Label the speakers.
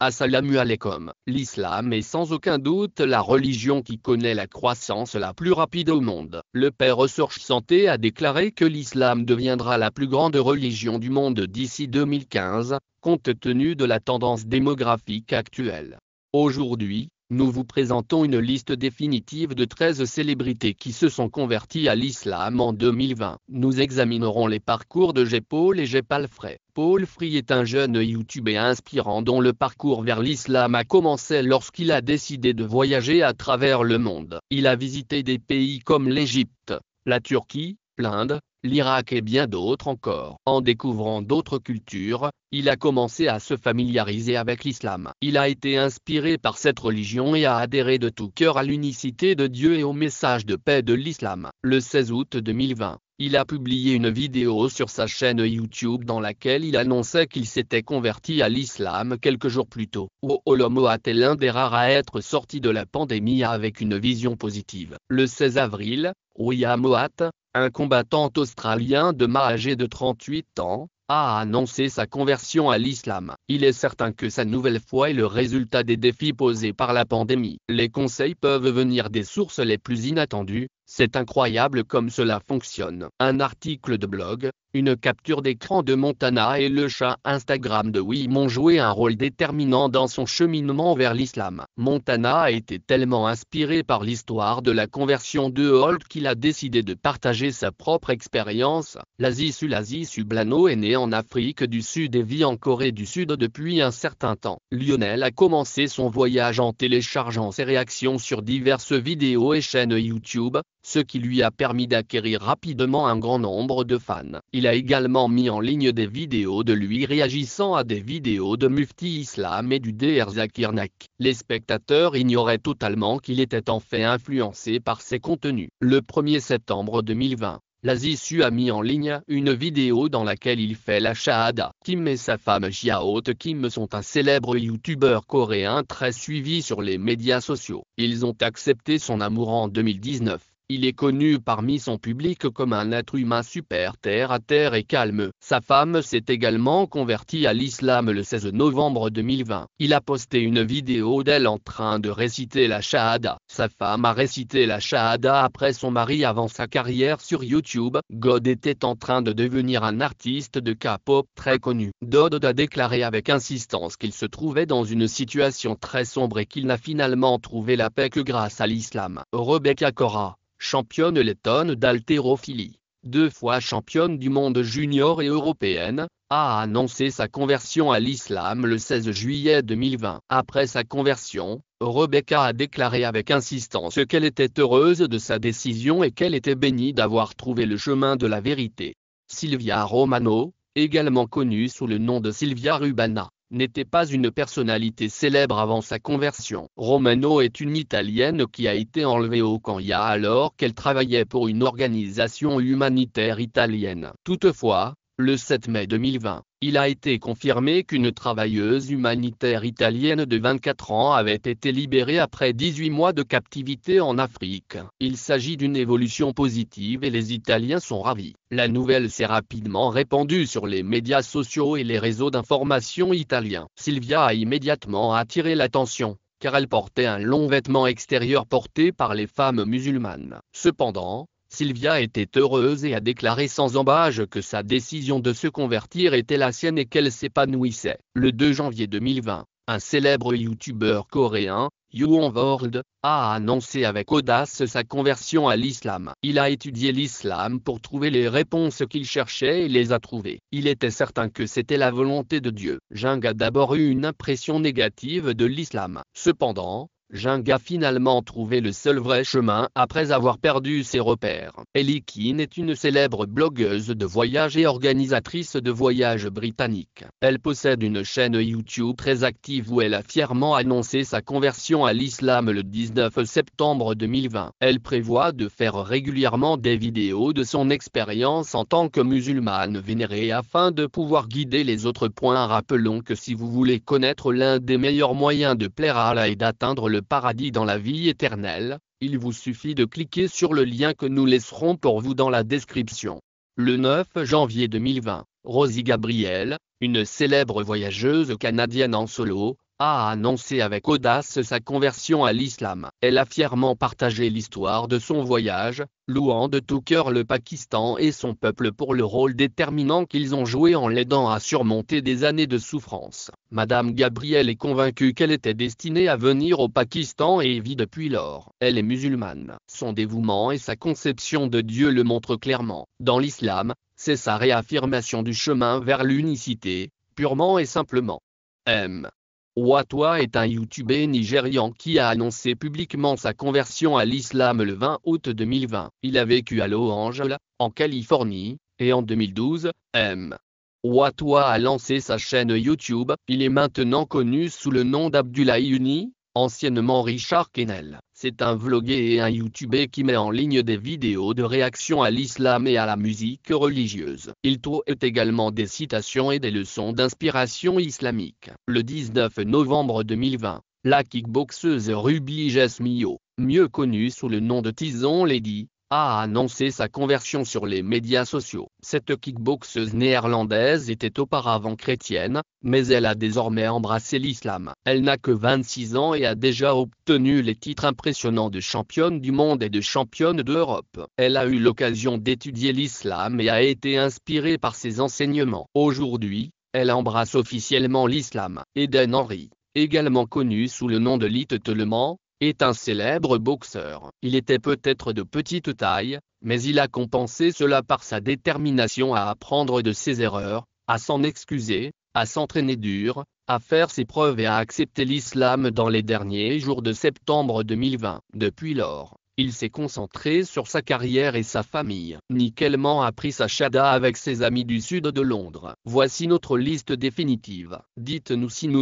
Speaker 1: Assalamu alaikum. L'islam est sans aucun doute la religion qui connaît la croissance la plus rapide au monde. Le père Source Santé a déclaré que l'islam deviendra la plus grande religion du monde d'ici 2015, compte tenu de la tendance démographique actuelle. Aujourd'hui, nous vous présentons une liste définitive de 13 célébrités qui se sont converties à l'islam en 2020. Nous examinerons les parcours de J. Paul et J. Paul Frey. Paul Frey est un jeune YouTuber inspirant dont le parcours vers l'islam a commencé lorsqu'il a décidé de voyager à travers le monde. Il a visité des pays comme l'Égypte, la Turquie, l'Inde, l'Irak et bien d'autres encore. En découvrant d'autres cultures, il a commencé à se familiariser avec l'islam. Il a été inspiré par cette religion et a adhéré de tout cœur à l'unicité de Dieu et au message de paix de l'islam. Le 16 août 2020, il a publié une vidéo sur sa chaîne YouTube dans laquelle il annonçait qu'il s'était converti à l'islam quelques jours plus tôt. Moat est l'un des rares à être sorti de la pandémie avec une vision positive. Le 16 avril, Moat, un combattant australien de âgé de 38 ans, a annoncé sa conversion à l'islam. Il est certain que sa nouvelle foi est le résultat des défis posés par la pandémie. Les conseils peuvent venir des sources les plus inattendues. C'est incroyable comme cela fonctionne. Un article de blog, une capture d'écran de Montana et le chat Instagram de Wim ont joué un rôle déterminant dans son cheminement vers l'islam. Montana a été tellement inspiré par l'histoire de la conversion de Holt qu'il a décidé de partager sa propre expérience. Lazi Sublano est né en Afrique du Sud et vit en Corée du Sud depuis un certain temps. Lionel a commencé son voyage en téléchargeant ses réactions sur diverses vidéos et chaînes YouTube, ce qui lui a permis d'acquérir rapidement un grand nombre de fans. Il a également mis en ligne des vidéos de lui réagissant à des vidéos de Mufti Islam et du Dr Zakir Naik. Les spectateurs ignoraient totalement qu'il était en fait influencé par ces contenus. Le 1er septembre 2020, Lazisu a mis en ligne une vidéo dans laquelle il fait la shahada. Kim et sa femme Jiaot Kim sont un célèbre youtubeur coréen très suivi sur les médias sociaux. Ils ont accepté son amour en 2019. Il est connu parmi son public comme un être humain super terre à terre et calme. Sa femme s'est également convertie à l'islam le 16 novembre 2020. Il a posté une vidéo d'elle en train de réciter la shahada. Sa femme a récité la shahada après son mari avant sa carrière sur YouTube. God était en train de devenir un artiste de K-pop très connu. Dodd a déclaré avec insistance qu'il se trouvait dans une situation très sombre et qu'il n'a finalement trouvé la paix que grâce à l'islam. Rebecca Cora, championne lettonne d'haltérophilie, 2 fois championne du monde junior et européenne, a annoncé sa conversion à l'islam le 16 juillet 2020. Après sa conversion, Rebecca a déclaré avec insistance qu'elle était heureuse de sa décision et qu'elle était bénie d'avoir trouvé le chemin de la vérité. Silvia Romano, également connue sous le nom de Silvia Rubana, n'était pas une personnalité célèbre avant sa conversion. Romano est une Italienne qui a été enlevée au Kenya alors qu'elle travaillait pour une organisation humanitaire italienne. Toutefois, le 7 mai 2020, il a été confirmé qu'une travailleuse humanitaire italienne de 24 ans avait été libérée après 18 mois de captivité en Afrique. Il s'agit d'une évolution positive et les Italiens sont ravis. La nouvelle s'est rapidement répandue sur les médias sociaux et les réseaux d'information italiens. Silvia a immédiatement attiré l'attention, car elle portait un long vêtement extérieur porté par les femmes musulmanes. Cependant, Silvia était heureuse et a déclaré sans embâche que sa décision de se convertir était la sienne et qu'elle s'épanouissait. Le 2 janvier 2020, un célèbre youtubeur coréen, YouWorld, a annoncé avec audace sa conversion à l'islam. Il a étudié l'islam pour trouver les réponses qu'il cherchait et les a trouvées. Il était certain que c'était la volonté de Dieu. Jung a d'abord eu une impression négative de l'islam. Cependant, Jung a finalement trouvé le seul vrai chemin après avoir perdu ses repères. Ellie Keane est une célèbre blogueuse de voyage et organisatrice de voyages britannique. Elle possède une chaîne YouTube très active où elle a fièrement annoncé sa conversion à l'islam le 19 septembre 2020. Elle prévoit de faire régulièrement des vidéos de son expérience en tant que musulmane vénérée afin de pouvoir guider les autres. Rappelons que si vous voulez connaître l'un des meilleurs moyens de plaire à Allah et d'atteindre le paradis dans la vie éternelle, il vous suffit de cliquer sur le lien que nous laisserons pour vous dans la description. Le 9 janvier 2020, Rosie Gabriel, une célèbre voyageuse canadienne en solo, a annoncé avec audace sa conversion à l'islam. Elle a fièrement partagé l'histoire de son voyage, louant de tout cœur le Pakistan et son peuple pour le rôle déterminant qu'ils ont joué en l'aidant à surmonter des années de souffrance. Madame Gabrielle est convaincue qu'elle était destinée à venir au Pakistan et y vit depuis lors. Elle est musulmane. Son dévouement et sa conception de Dieu le montrent clairement. Dans l'islam, c'est sa réaffirmation du chemin vers l'unicité, purement et simplement. M. Watwa est un YouTuber nigérian qui a annoncé publiquement sa conversion à l'islam le 20 août 2020. Il a vécu à Los Angeles, en Californie, et en 2012, M. Watwa a lancé sa chaîne YouTube. Il est maintenant connu sous le nom d'Abdullahi Uni, anciennement Richard Kennel. C'est un vlogueur et un YouTuber qui met en ligne des vidéos de réaction à l'islam et à la musique religieuse. Il tweet également des citations et des leçons d'inspiration islamique. Le 19 novembre 2020, la kickboxeuse Ruby Jesmio, mieux connue sous le nom de Tyson Lady, a annoncé sa conversion sur les médias sociaux. Cette kickboxeuse néerlandaise était auparavant chrétienne, mais elle a désormais embrassé l'islam. Elle n'a que 26 ans et a déjà obtenu les titres impressionnants de championne du monde et de championne d'Europe. Elle a eu l'occasion d'étudier l'islam et a été inspirée par ses enseignements. Aujourd'hui, elle embrasse officiellement l'islam. Eden Henry, également connu sous le nom de Lit Telemann, est un célèbre boxeur. Il était peut-être de petite taille, mais il a compensé cela par sa détermination à apprendre de ses erreurs, à s'en excuser, à s'entraîner dur, à faire ses preuves et à accepter l'islam dans les derniers jours de septembre 2020. Depuis lors, il s'est concentré sur sa carrière et sa famille. Nick Hellman a pris sa shahada avec ses amis du sud de Londres. Voici notre liste définitive. Dites-nous si nous